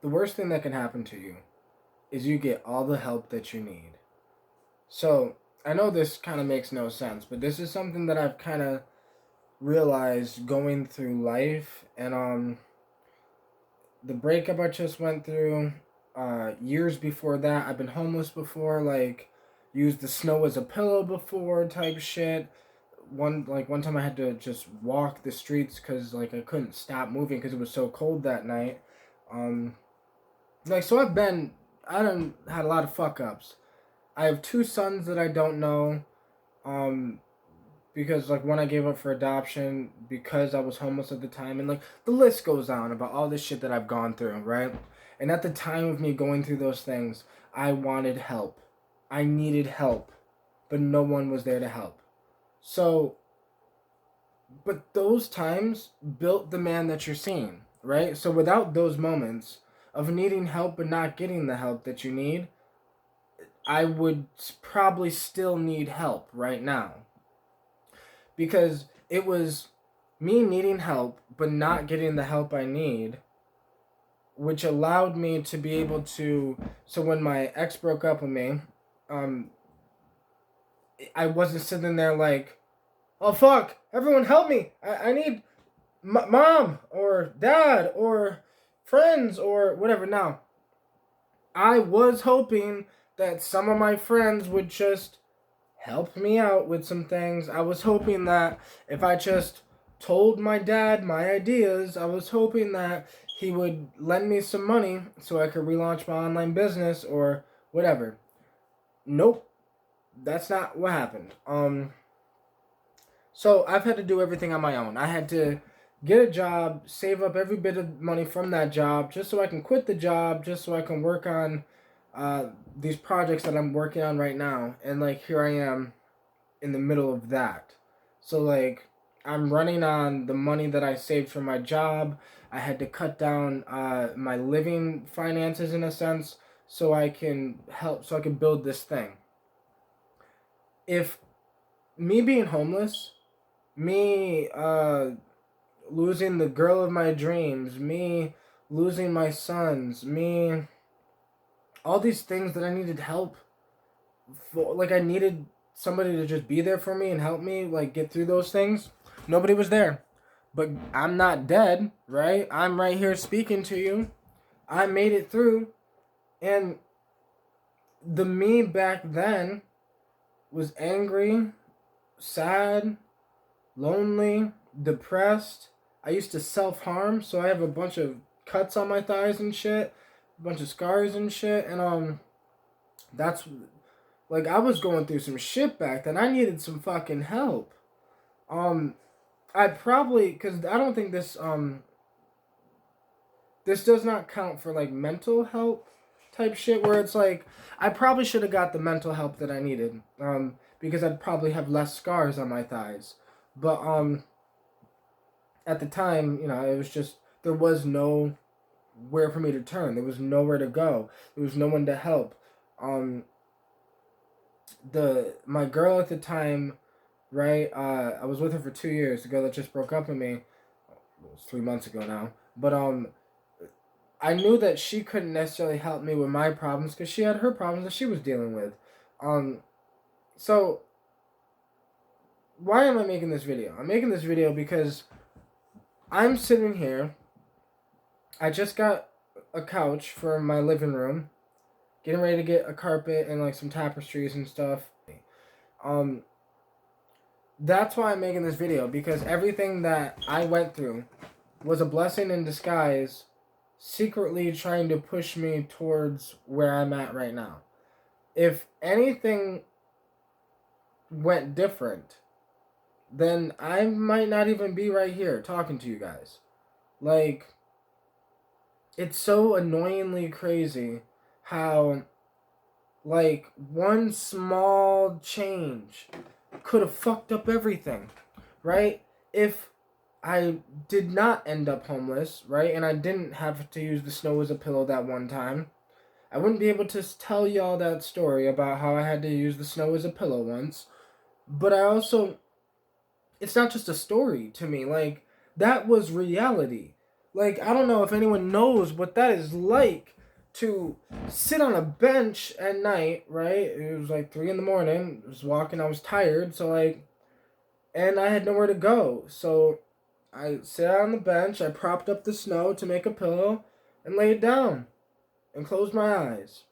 the worst thing that can happen to you is you get all the help that you need. So, I know this kind of makes no sense, but this is something that I've kind of realized going through life, and the breakup I just went through, years before that, I've been homeless before, like used the snow as a pillow before type shit. One time I had to just walk the streets because like I couldn't stop moving because it was so cold that night. Um, so I done had a lot of fuck ups. I have two sons that I don't know. Um, because like one I gave up for adoption because I was homeless at the time, and like the list goes on about all this shit that I've gone through, right? And at the time of me going through those things, I wanted help. I needed help, but no one was there to help. So, but those times built the man that you're seeing, right? So without those moments of needing help but not getting the help that you need, I would probably still need help right now, because it was me needing help but not getting the help I need, which allowed me to be able to. So when my ex broke up with me, um, I wasn't sitting there like, oh fuck, everyone help me! I need mom or dad or friends or whatever. Now, I was hoping that some of my friends would just help me out with some things. I was hoping that if I just told my dad my ideas, I was hoping that he would lend me some money so I could relaunch my online business or whatever. Nope, that's not what happened. So I've had to do everything on my own. I had to get a job, save up every bit of money from that job just so I can quit the job, just so I can work on these projects that I'm working on right now. And like here I am in the middle of that. So like I'm running on the money that I saved from my job. I had to cut down my living finances in a sense so I can so I can build this thing. If me being homeless, me losing the girl of my dreams, me losing my sons, me all these things that I needed help for, like I needed somebody to just be there for me and help me like get through those things. Nobody was there. But I'm not dead, right? I'm right here speaking to you. I made it through, and the me back then was angry, sad, lonely, depressed. I used to self-harm, so I have a bunch of cuts on my thighs and shit, a bunch of scars and shit, and that's like I was going through some shit back then. I needed some fucking help. Um I probably, cuz I don't think this does not count for like mental help type shit where it's like I probably should have got the mental help that I needed because I'd probably have less scars on my thighs. But at the time, it was just there was no where for me to turn. There was nowhere to go. There was no one to help. Um the my girl at the time, right? I was with her for 2 years. The girl that just broke up with me, well, it was 3 months ago now. But I knew that she couldn't necessarily help me with my problems because she had her problems that she was dealing with. Um, so why am I making this video? I'm making this video because I'm sitting here. I just got a couch for my living room, getting ready to get a carpet and like some tapestries and stuff. Um, that's why I'm making this video, because everything that I went through was a blessing in disguise, secretly trying to push me towards where I'm at right now. If anything went different, then I might not even be right here talking to you guys. Like, it's so annoyingly crazy how, like, one small change could have fucked up everything, right? If I did not end up homeless, right, and I didn't have to use the snow as a pillow that one time, I wouldn't be able to tell y'all that story about how I had to use the snow as a pillow once. But I also, it's not just a story to me. Like, that was reality. Like, I don't know if anyone knows what that is like to sit on a bench at night, right? It was like 3 in the morning. I was walking, I was tired, so like, and I had nowhere to go. So I sat on the bench, I propped up the snow to make a pillow, and laid down and closed my eyes.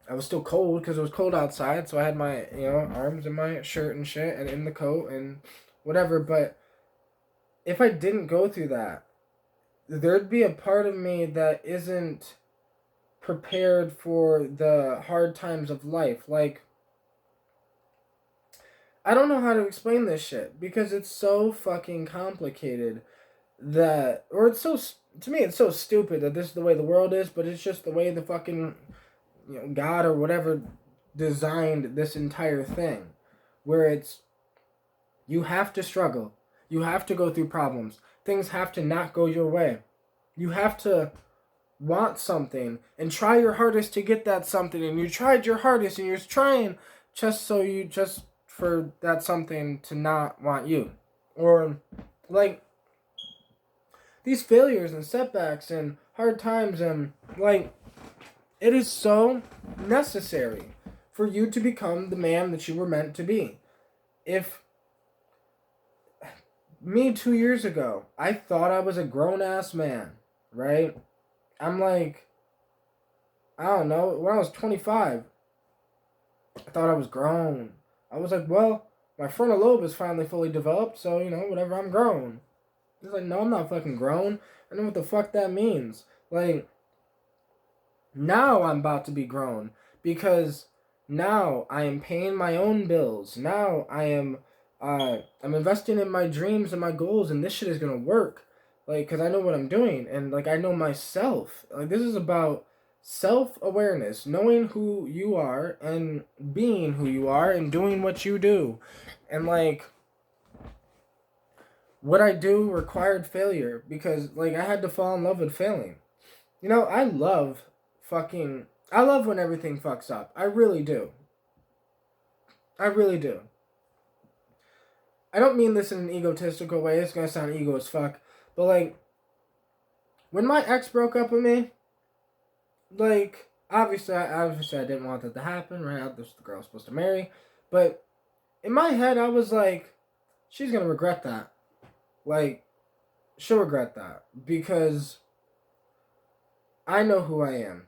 I was still cold because it was cold outside, so I had my, arms in my shirt and shit and in the coat and whatever. But if I didn't go through that, there'd be a part of me that isn't prepared for the hard times of life. Like, I don't know how to explain this shit because it's so fucking complicated that, or it's so, to me, it's so stupid that this is the way the world is, but it's just the way the fucking, God or whatever designed this entire thing. Where it's, you have to struggle. You have to go through problems. Things have to not go your way. You have to want something and try your hardest to get that something, and you tried your hardest and you're trying just for that something to not want you. Or like these failures and setbacks and hard times, and like, it is so necessary for you to become the man that you were meant to be. If me 2 years ago, I thought I was a grown ass man, right? I'm like, I don't know, when I was 25, I thought I was grown. I was like, well, my frontal lobe is finally fully developed, so, whatever, I'm grown. It's like, no, I'm not fucking grown. I know what the fuck that means. Like, now I'm about to be grown because now I am paying my own bills. Now I'm investing in my dreams and my goals, and this shit is gonna work. Like, cause I know what I'm doing, and like I know myself. Like, this is about self-awareness, knowing who you are and being who you are and doing what you do. And like, what I do required failure because like I had to fall in love with failing. I love when everything fucks up. I really do. I really do. I don't mean this in an egotistical way. It's gonna sound ego as fuck. But like, when my ex broke up with me, like, obviously I didn't want that to happen, right? This is the girl I was supposed to marry. But in my head, I was like, she's gonna regret that. Like, she'll regret that. Because I know who I am.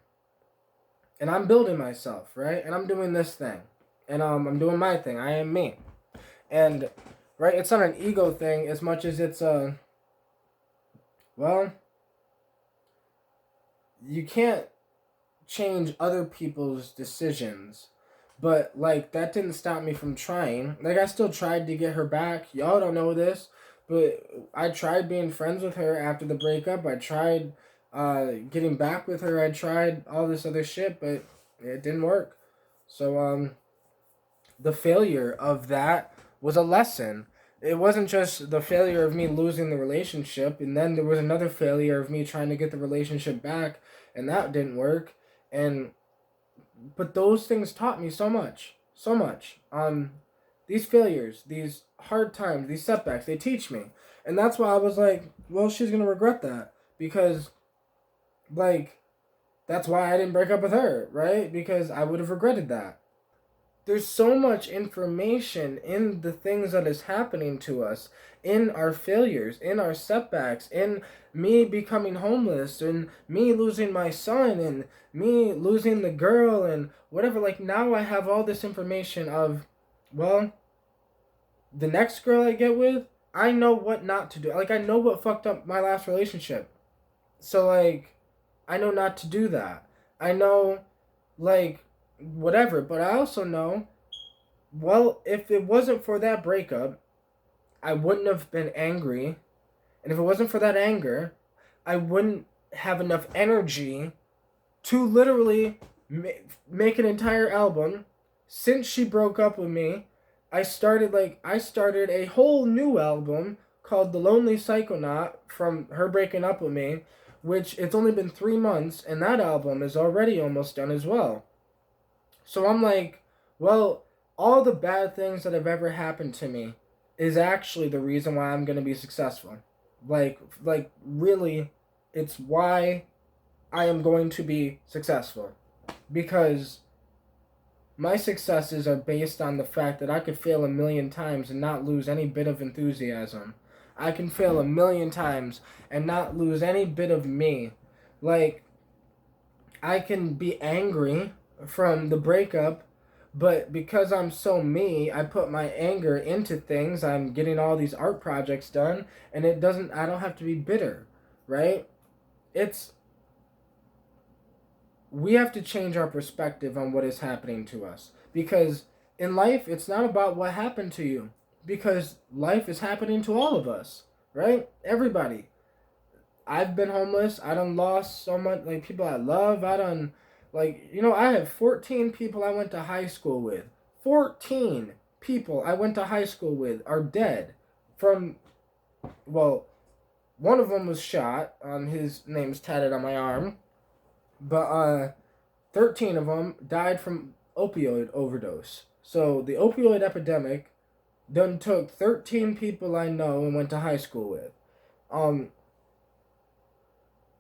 And I'm building myself, right? And I'm doing this thing. And I'm doing my thing. I am me. And, right, it's not an ego thing as much as it's well, you can't change other people's decisions. But, like, that didn't stop me from trying. Like, I still tried to get her back. Y'all don't know this, but I tried being friends with her after the breakup. I tried getting back with her. I tried all this other shit, but it didn't work. So, the failure of that was a lesson. It wasn't just the failure of me losing the relationship, and then there was another failure of me trying to get the relationship back, and that didn't work. And but those things taught me so much, so much. These failures, these hard times, these setbacks, they teach me, and that's why I was like, well, she's gonna regret that because, like, that's why I didn't break up with her, right? Because I would have regretted that. There's so much information in the things that is happening to us, in our failures, in our setbacks, in me becoming homeless, and me losing my son, and me losing the girl, and whatever. Like, now I have all this information of, well, the next girl I get with, I know what not to do. Like, I know what fucked up my last relationship. So, like, I know not to do that. I know, like, whatever. But I also know, well, if it wasn't for that breakup, I wouldn't have been angry. And if it wasn't for that anger, I wouldn't have enough energy to literally make an entire album. Since she broke up with me, I started a whole new album called The Lonely Psychonaut from her breaking up with me, which it's only been 3 months, and that album is already almost done as well. So I'm like, well, all the bad things that have ever happened to me is actually the reason why I'm going to be successful. Like really, it's why I am going to be successful. Because my successes are based on the fact that I could fail a million times and not lose any bit of enthusiasm. I can fail a million times and not lose any bit of me. Like, I can be angry from the breakup, but because I'm so me, I put my anger into things. I'm getting all these art projects done, and I don't have to be bitter, right? It's, we have to change our perspective on what is happening to us. Because in life, it's not about what happened to you. Because life is happening to all of us, right? Everybody. I've been homeless. I done lost so much, like, people I love. I done, like, I have 14 people I went to high school with. 14 people I went to high school with are dead. From, well, one of them was shot. His name's tatted on my arm. But 13 of them died from opioid overdose. So the opioid epidemic done took 13 people I know and went to high school with.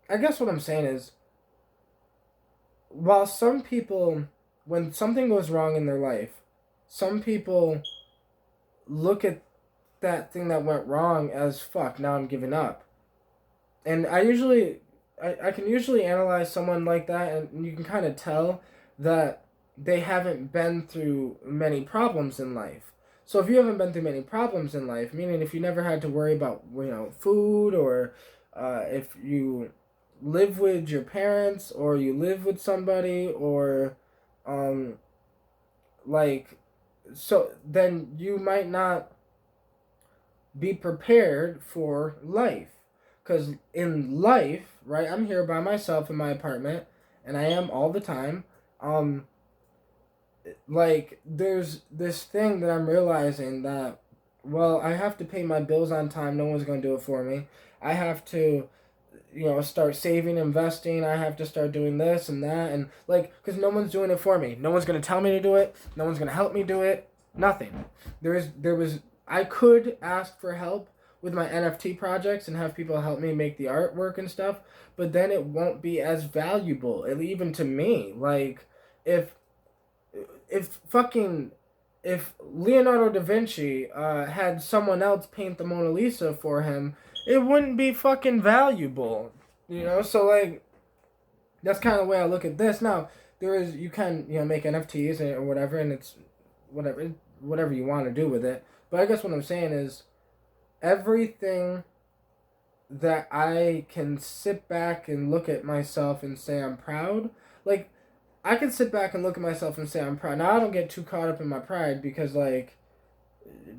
I guess what I'm saying is, while some people, when something goes wrong in their life, some people look at that thing that went wrong as, fuck, now I'm giving up. And I can usually analyze someone like that, and you can kind of tell that they haven't been through many problems in life. So if you haven't been through many problems in life, meaning if you never had to worry about, food, or if you live with your parents, or you live with somebody, or like, so then you might not be prepared for life. Because in life, right, I'm here by myself in my apartment, and I am all the time. Like, there's this thing that I'm realizing that, well, I have to pay my bills on time. No one's going to do it for me. I have to, start saving, investing. I have to start doing this and that. And, like, because no one's doing it for me. No one's going to tell me to do it. No one's going to help me do it. Nothing. I could ask for help with my NFT projects and have people help me make the artwork and stuff, but then it won't be as valuable, even to me. Like, if if fucking if Leonardo da Vinci had someone else paint the Mona Lisa for him, it wouldn't be fucking valuable, So, like, that's kind of the way I look at this. Now, you can make NFTs or whatever, and it's whatever you want to do with it. But I guess what I'm saying is, everything that I can sit back and look at myself and say I'm proud, like, I can sit back and look at myself and say I'm proud. Now, I don't get too caught up in my pride, because, like,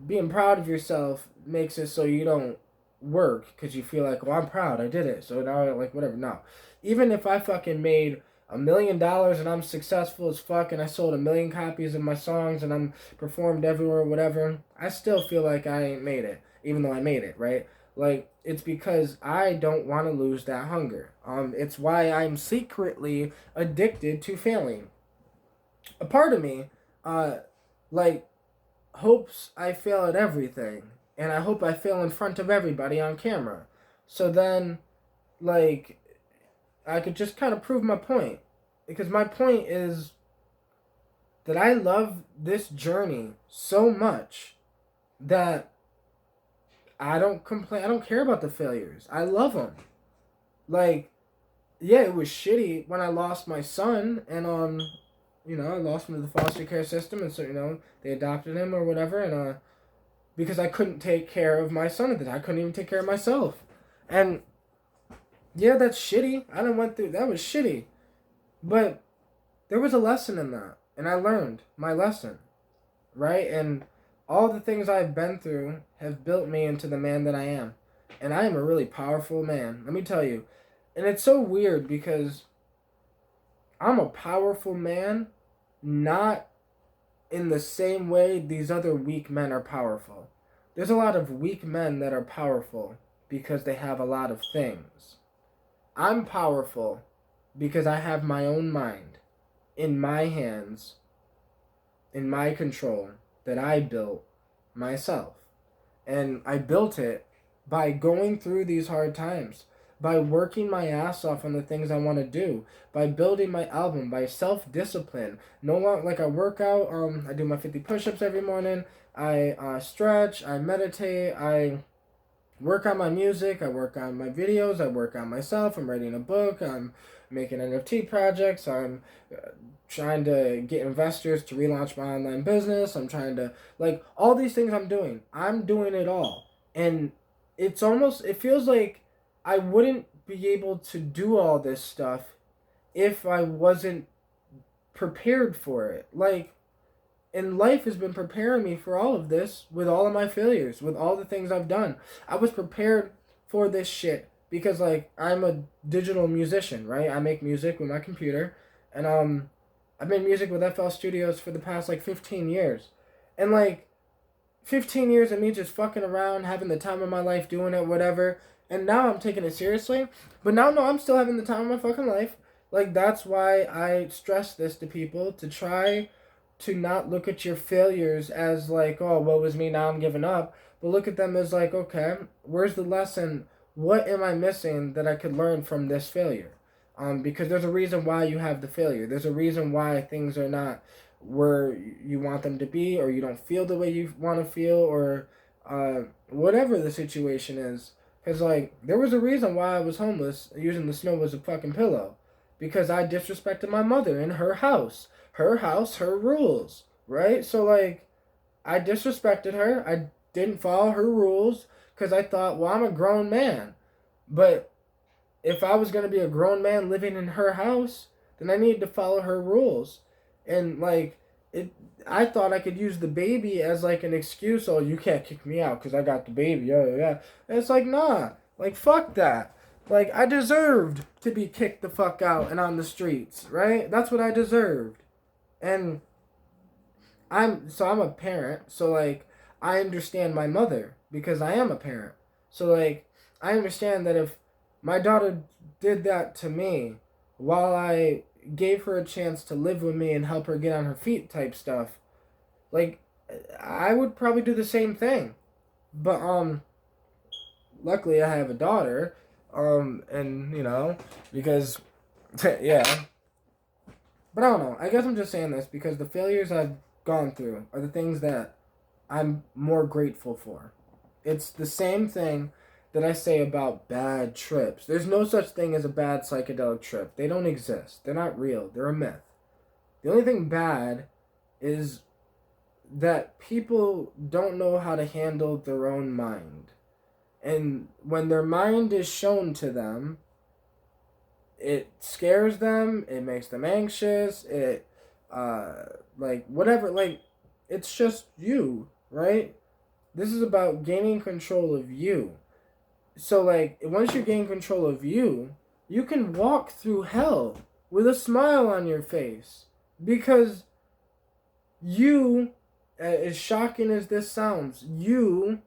being proud of yourself makes it so you don't work, because you feel like, well, I'm proud, I did it, so now, like, whatever. No. Even if I fucking made $1 million and I'm successful as fuck, and I sold 1 million copies of my songs, and I'm performed everywhere, whatever, I still feel like I ain't made it, even though I made it, right? Like, it's because I don't want to lose that hunger. It's why I'm secretly addicted to failing. A part of me, like, hopes I fail at everything, and I hope I fail in front of everybody on camera. So then, like, I could just kind of prove my point. Because my point is that I love this journey so much that I don't complain. I don't care about the failures. I love them. Like, yeah, it was shitty when I lost my son, and I lost him to the foster care system, and so they adopted him or whatever, and because I couldn't take care of my son at the time, I couldn't even take care of myself, and yeah, that's shitty. I done went through that. Was shitty, but there was a lesson in that, and I learned my lesson, right? And all the things I've been through have built me into the man that I am. And I am a really powerful man, let me tell you. And it's so weird because I'm a powerful man, not in the same way these other weak men are powerful. There's a lot of weak men that are powerful because they have a lot of things. I'm powerful because I have my own mind in my hands, in my control, that I built myself. And I built it by going through these hard times, by working my ass off on the things I want to do, by building my album, by self-discipline. No longer like I work out. I do my 50 push-ups every morning. I stretch. I meditate. I work on my music. I work on my videos. I work on myself. I'm writing a book. I'm making NFT projects. I'm trying to get investors to relaunch my online business. I'm trying to, like, all these things I'm doing. I'm doing it all. And it feels like I wouldn't be able to do all this stuff if I wasn't prepared for it. Like, and life has been preparing me for all of this with all of my failures, with all the things I've done. I was prepared for this shit because, like, I'm a digital musician, right? I make music with my computer, and I've made music with FL Studios for the past like 15 years. And like 15 years of me just fucking around, having the time of my life, doing it, whatever. And now I'm taking it seriously. But now, no, I'm still having the time of my fucking life. Like, that's why I stress this to people, to try to not look at your failures as like, oh, woe is me, now I'm giving up. But look at them as like, okay, where's the lesson? What am I missing that I could learn from this failure? Because there's a reason why you have the failure. There's a reason why things are not where you want them to be, or you don't feel the way you want to feel, or whatever the situation is. Because, like, there was a reason why I was homeless, using the snow as a fucking pillow. Because I disrespected my mother in her house. Her house, her rules, right? So, like, I disrespected her. I didn't follow her rules because I thought, well, I'm a grown man. But if I was going to be a grown man living in her house, then I needed to follow her rules. And like I thought I could use the baby as like an excuse. Oh, you can't kick me out because I got the baby. Yeah. And it's like, nah, like, fuck that. Like, I deserved to be kicked the fuck out and on the streets, right? That's what I deserved. And I'm a parent, so like I understand my mother because I am a parent. So like I understand that if my daughter did that to me while I gave her a chance to live with me and help her get on her feet type stuff, like I would probably do the same thing. But luckily I have a daughter, and because yeah. But I don't know. I guess I'm just saying this because the failures I've gone through are the things that I'm more grateful for. It's the same thing that I say about bad trips. There's no such thing as a bad psychedelic trip. They don't exist. They're not real. They're a myth. The only thing bad is that people don't know how to handle their own mind. And when their mind is shown to them, it scares them, it makes them anxious, it like whatever, like it's just you, right? This is about gaining control of you. So like once you gain control of you, you can walk through hell with a smile on your face because you, as shocking as this sounds, you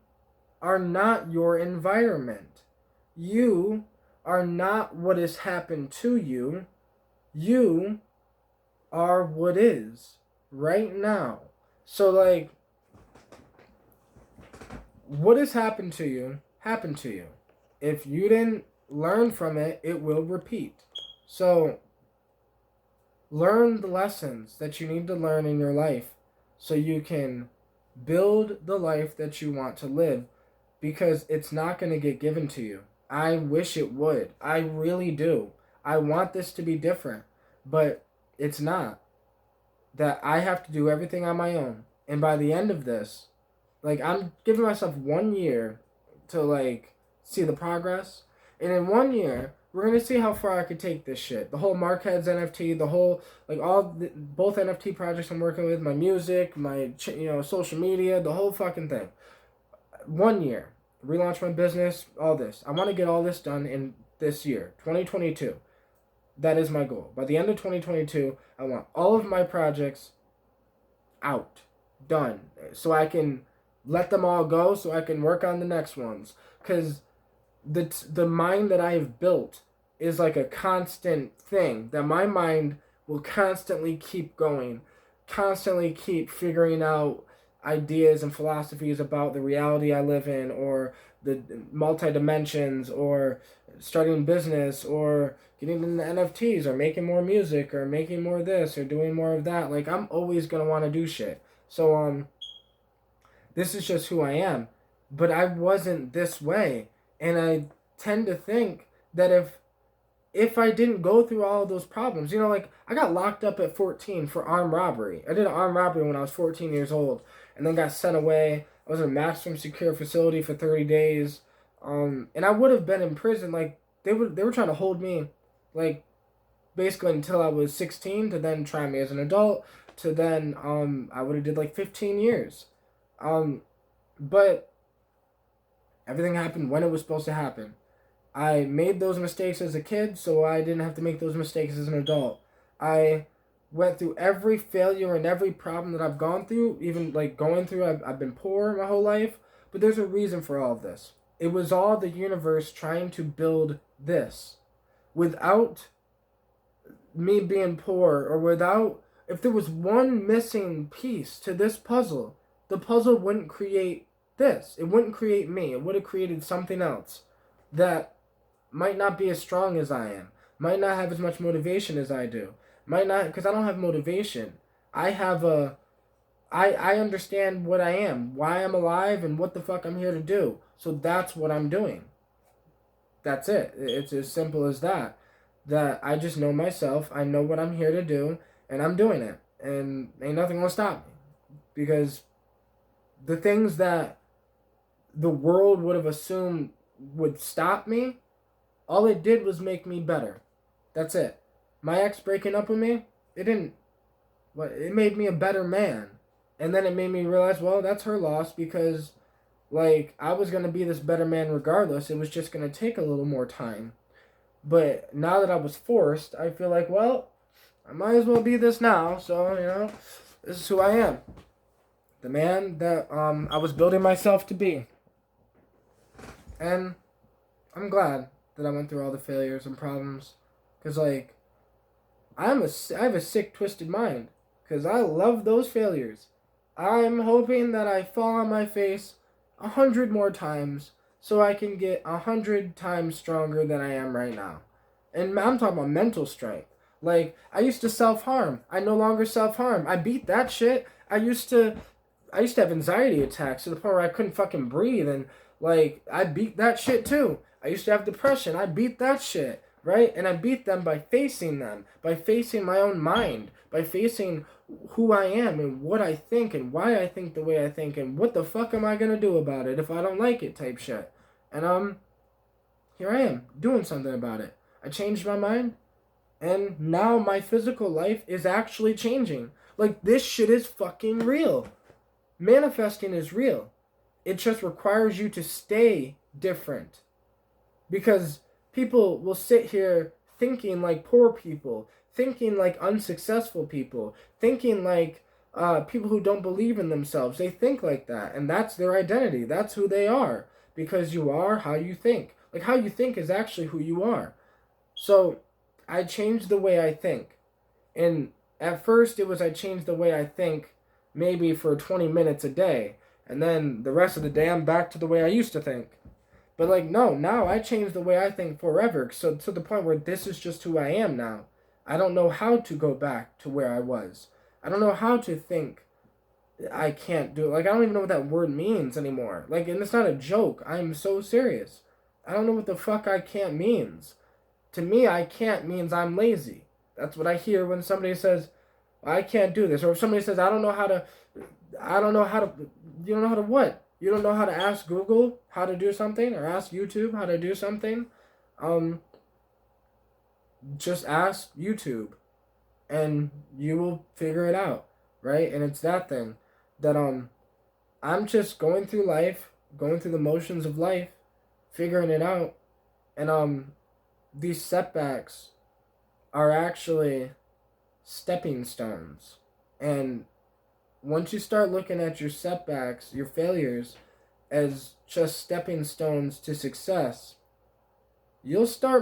are not your environment. You are not what has happened to you. You are what is right now. So like what has happened to you happened to you. If you didn't learn from it, it will repeat. So learn the lessons that you need to learn in your life so you can build the life that you want to live, because it's not going to get given to you. I wish it would. I really do. I want this to be different, but it's not. That I have to do everything on my own. And by the end of this, like, I'm giving myself 1 year to like see the progress. And in 1 year, we're gonna see how far I could take this shit. The whole Marquez NFT, the whole both NFT projects I'm working with, my music, my social media, the whole fucking thing. 1 year, relaunch my business, all this. I want to get all this done in this year, 2022. That is my goal. By the end of 2022, I want all of my projects out, done, so I can let them all go, so I can work on the next ones. Because the mind that I have built is like a constant thing, that my mind will constantly keep going, constantly keep figuring out ideas and philosophies about the reality I live in, or the multi-dimensions, or starting business, or getting into NFTs, or making more music, or making more of this, or doing more of that. Like, I'm always gonna want to do shit. So this is just who I am. But I wasn't this way. And I tend to think that if I didn't go through all of those problems, like I got locked up at 14 for armed robbery. I did an armed robbery when I was 14 years old and then got sent away. I was in a maximum secure facility for 30 days. And I would have been in prison. Like, they were trying to hold me, like, basically until I was 16, to then try me as an adult, to then I would have did like 15 years. But everything happened when it was supposed to happen. I made those mistakes as a kid, so I didn't have to make those mistakes as an adult. I went through every failure and every problem that I've gone through, even like going through, I've been poor my whole life, but there's a reason for all of this. It was all the universe trying to build this. Without me being poor, or without, if there was one missing piece to this puzzle, the puzzle wouldn't create this. It wouldn't create me. It would have created something else that might not be as strong as I am, might not have as much motivation as I do, might not, because I don't have motivation. I understand what I am, why I'm alive, and what the fuck I'm here to do. So that's what I'm doing. That's it. It's as simple as that. That I just know myself, I know what I'm here to do, and I'm doing it. And ain't nothing gonna stop me. Because the things that the world would have assumed would stop me, all it did was make me better. That's it. My ex breaking up with me, it didn't. It made me a better man. And then it made me realize, well, that's her loss, because, like, I was going to be this better man regardless. It was just going to take a little more time. But now that I was forced, I feel like, well, I might as well be this now. So, this is who I am. The man that I was building myself to be. And I'm glad that I went through all the failures and problems. Because, like, I have a sick, twisted mind. Because I love those failures. I'm hoping that I fall on my face 100 more times so I can get 100 times stronger than I am right now. And I'm talking about mental strength. Like, I used to self-harm. I no longer self-harm. I beat that shit. I used to have anxiety attacks to the point where I couldn't fucking breathe, and, like, I beat that shit too. I used to have depression. I beat that shit, right? And I beat them, by facing my own mind, by facing who I am and what I think and why I think the way I think and what the fuck am I gonna do about it if I don't like it, type shit. And here I am doing something about it. I changed my mind, and now my physical life is actually changing. Like, this shit is fucking real. Manifesting is real. It just requires you to stay different. Because people will sit here thinking like poor people, thinking like unsuccessful people, thinking like people who don't believe in themselves. They think like that, and that's their identity. That's who they are, because you are how you think. Like, how you think is actually who you are. So I changed the way I think. And at first it was I changed the way I think maybe for 20 minutes a day. And then the rest of the day I'm back to the way I used to think. But, like, no, now I changed the way I think forever. So to the point where this is just who I am now. I don't know how to go back to where I was. I don't know how to think I can't do it. Like, I don't even know what that word means anymore. Like, and it's not a joke. I'm so serious. I don't know what the fuck I can't means. To me, I can't means I'm lazy. That's what I hear when somebody says, I can't do this. Or if somebody says, I don't know how to, you don't know how to what? You don't know how to ask Google how to do something, or ask YouTube how to do something? Just ask YouTube and you will figure it out, right? And it's that thing that I'm just going through life, going through the motions of life, figuring it out. And these setbacks are actually stepping stones. And once you start looking at your setbacks, your failures, as just stepping stones to success, you'll stop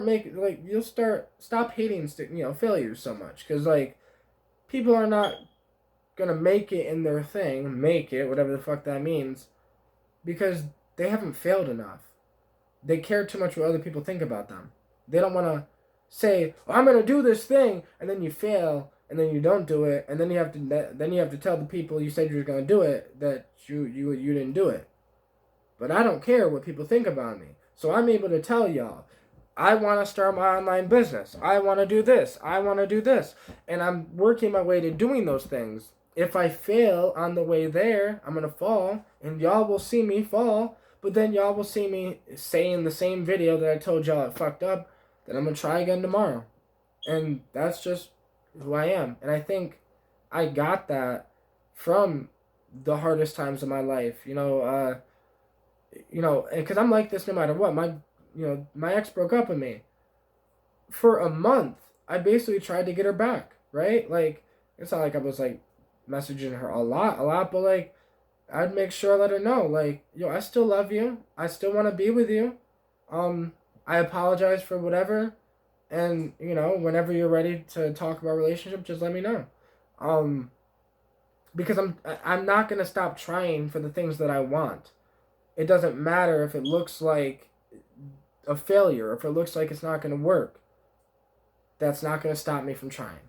hating failures so much. Because, like, people are not gonna make it in their thing, whatever the fuck that means, because they haven't failed enough. They care too much what other people think about them. They don't want to say, oh, I'm going to do this thing, and then you fail, and then you don't do it, and then you have to tell the people you said you were going to do it that you didn't do it. But I don't care what people think about me. So I'm able to tell y'all, I want to start my online business. I want to do this. I want to do this. And I'm working my way to doing those things. If I fail on the way there, I'm going to fall, and y'all will see me fall, but then y'all will see me say in the same video that I told y'all it fucked up, that I'm going to try again tomorrow. And that's just who I am. And I think I got that from the hardest times of my life. Because I'm like this no matter what. My ex broke up with me. For a month, I basically tried to get her back, right? Like, it's not like I was, like, messaging her a lot, but, like, I'd make sure I let her know, like, yo, I still love you. I still want to be with you. I apologize for whatever. And, whenever you're ready to talk about relationship, just let me know. Because I'm not going to stop trying for the things that I want. It doesn't matter if it looks like a failure, if it looks like it's not going to work. That's not going to stop me from trying.